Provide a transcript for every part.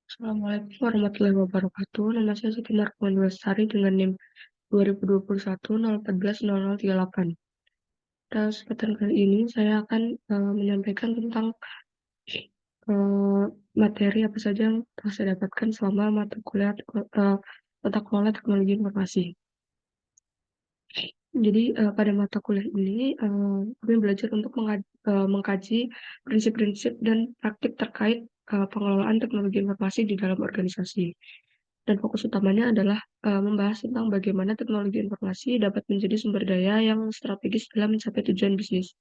Assalamualaikum warahmatullahi wabarakatuh. Nama saya Siti Marwani Lestari dengan NIM 2021 014 0038. Dan kesempatan kali ini saya akan menyampaikan tentang eh, materi apa saja yang telah saya dapatkan selama mata kuliah tata kelola teknologi informasi. Jadi pada mata kuliah ini kami belajar untuk mengkaji prinsip-prinsip dan praktik terkait pengelolaan teknologi informasi di dalam organisasi. Dan fokus utamanya adalah membahas tentang bagaimana teknologi informasi dapat menjadi sumber daya yang strategis dalam mencapai tujuan bisnis.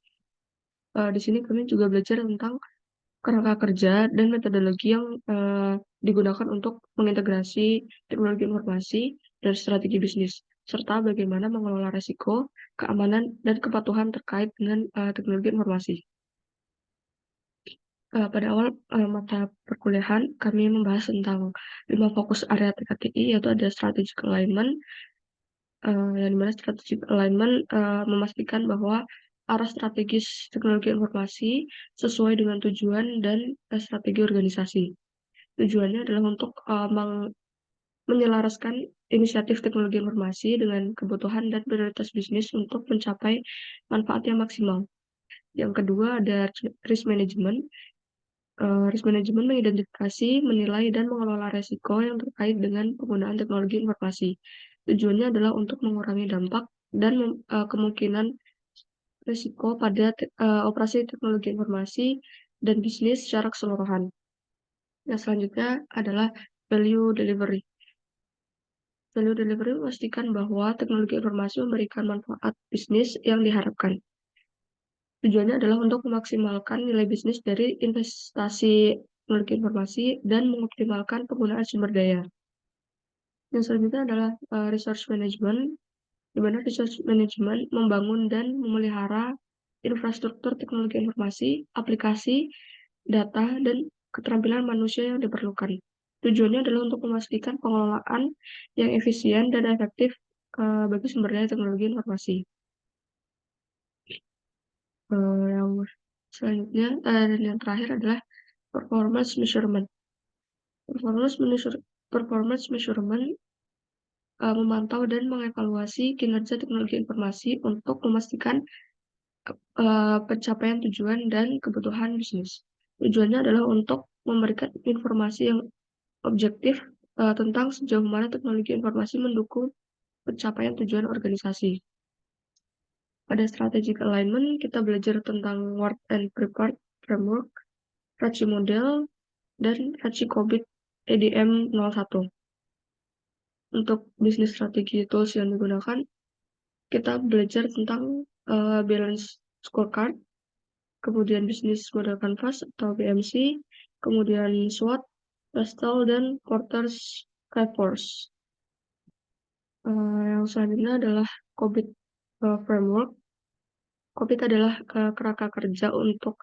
Di sini kami juga belajar tentang kerangka kerja dan metodologi yang digunakan untuk mengintegrasi teknologi informasi dan strategi bisnis, serta bagaimana mengelola risiko, keamanan, dan kepatuhan terkait dengan teknologi informasi. Pada awal mata perkuliahan, kami membahas tentang 5 fokus area TKTI, yaitu ada strategic alignment, yang dimana strategic alignment memastikan bahwa arah strategis teknologi informasi sesuai dengan tujuan dan strategi organisasi. Tujuannya adalah untuk menyelaraskan inisiatif teknologi informasi dengan kebutuhan dan prioritas bisnis untuk mencapai manfaat yang maksimal. Yang kedua ada risk management. Risk management mengidentifikasi, menilai, dan mengelola resiko yang terkait dengan penggunaan teknologi informasi. Tujuannya adalah untuk mengurangi dampak dan kemungkinan risiko pada operasi teknologi informasi dan bisnis secara keseluruhan. Yang selanjutnya adalah value delivery. Value delivery memastikan bahwa teknologi informasi memberikan manfaat bisnis yang diharapkan. Tujuannya adalah untuk memaksimalkan nilai bisnis dari investasi teknologi informasi dan mengoptimalkan penggunaan sumber daya. Yang selanjutnya adalah resource management, di mana resource management membangun dan memelihara infrastruktur teknologi informasi, aplikasi, data, dan keterampilan manusia yang diperlukan. Tujuannya adalah untuk memastikan pengelolaan yang efisien dan efektif bagi sumber daya teknologi informasi. Yang selanjutnya dan yang terakhir adalah performance measurement. Performance measurement memantau dan mengevaluasi kinerja teknologi informasi untuk memastikan pencapaian tujuan dan kebutuhan bisnis. Tujuannya adalah untuk memberikan informasi yang objektif tentang sejauh mana teknologi informasi mendukung pencapaian tujuan organisasi. Pada strategic alignment, kita belajar tentang Work and Prepared Framework, RACI Model, dan RACI COVID EDM 01. Untuk bisnis strategi tools yang digunakan, kita belajar tentang balance scorecard, kemudian bisnis model canvas atau BMC, kemudian SWOT, Pestel, dan Porter's Reports. Yang selanjutnya adalah COVID framework. COVID adalah kerangka kerja untuk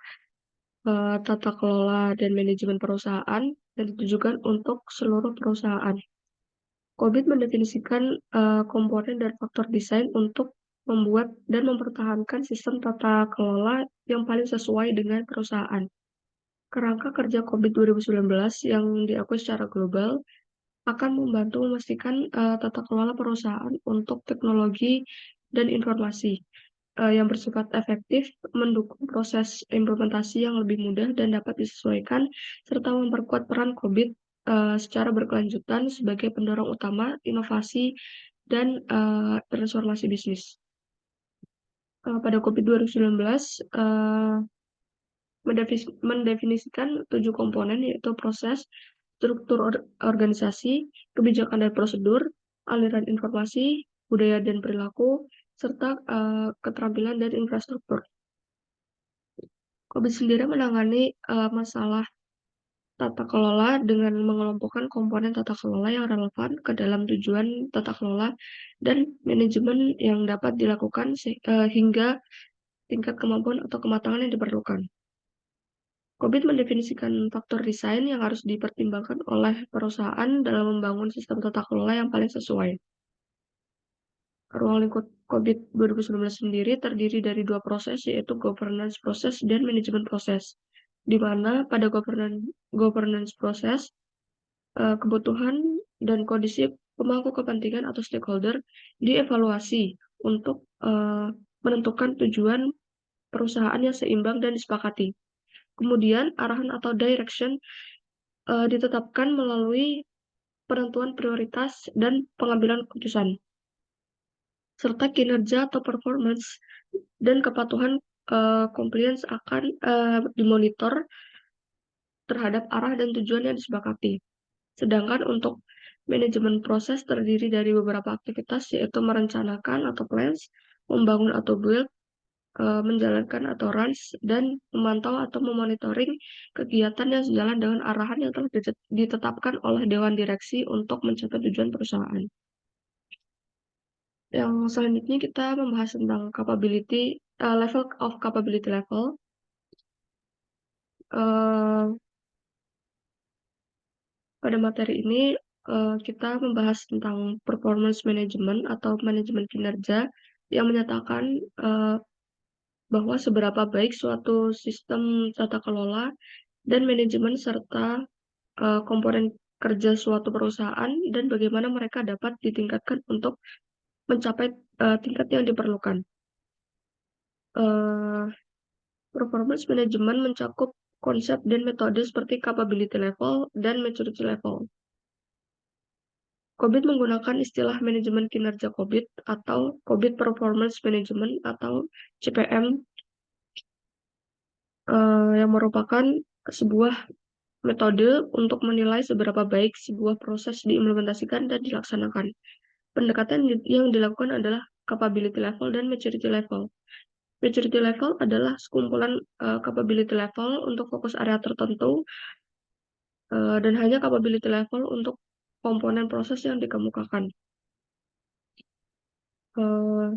tata kelola dan manajemen perusahaan dan ditujukan untuk seluruh perusahaan. COVID mendefinisikan komponen dan faktor desain untuk membuat dan mempertahankan sistem tata kelola yang paling sesuai dengan perusahaan. Kerangka kerja COVID 2019 yang diakui secara global akan membantu memastikan tata kelola perusahaan untuk teknologi dan informasi yang bersifat efektif, mendukung proses implementasi yang lebih mudah dan dapat disesuaikan, serta memperkuat peran COVID secara berkelanjutan sebagai pendorong utama inovasi dan transformasi bisnis. Pada COVID 2019, mendefinisikan 7 komponen, yaitu proses, struktur organisasi, kebijakan dan prosedur, aliran informasi, budaya dan perilaku, serta keterampilan dan infrastruktur. COVID sendiri menangani masalah tata kelola dengan mengelompokkan komponen tata kelola yang relevan ke dalam tujuan tata kelola dan manajemen yang dapat dilakukan hingga tingkat kemampuan atau kematangan yang diperlukan. COVID mendefinisikan faktor desain yang harus dipertimbangkan oleh perusahaan dalam membangun sistem tata kelola yang paling sesuai. Ruang lingkup COVID 2019 sendiri terdiri dari 2 proses, yaitu governance proses dan manajemen proses, di mana pada governance proses kebutuhan dan kondisi pemangku kepentingan atau stakeholder dievaluasi untuk menentukan tujuan perusahaan yang seimbang dan disepakati. Kemudian arahan atau direction ditetapkan melalui penentuan prioritas dan pengambilan keputusan, serta kinerja atau performance dan kepatuhan compliance akan dimonitor terhadap arah dan tujuan yang disepakati. Sedangkan untuk manajemen proses terdiri dari beberapa aktivitas, yaitu merencanakan atau plans, membangun atau build, menjalankan atau runs, dan memantau atau memonitoring kegiatan yang sejalan dengan arahan yang telah ditetapkan oleh Dewan Direksi untuk mencapai tujuan perusahaan. Yang selanjutnya kita membahas tentang level of capability level. Eh, Pada materi ini kita membahas tentang performance management atau manajemen kinerja yang menyatakan bahwa seberapa baik suatu sistem tata kelola dan manajemen serta komponen kerja suatu perusahaan dan bagaimana mereka dapat ditingkatkan untuk mencapai tingkat yang diperlukan. Eh, Performance management mencakup konsep dan metode seperti capability level dan maturity level. COVID menggunakan istilah manajemen kinerja COVID atau COVID Performance Management atau CPM yang merupakan sebuah metode untuk menilai seberapa baik sebuah proses diimplementasikan dan dilaksanakan. Pendekatan yang dilakukan adalah capability level dan maturity level. Maturity level adalah sekumpulan capability level untuk fokus area tertentu dan hanya capability level untuk komponen proses yang dikemukakan. Uh,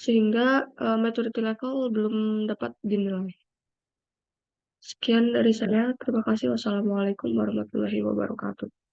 Sehingga maturity level belum dapat dinilai. Sekian dari saya. Terima kasih. Wassalamualaikum warahmatullahi wabarakatuh.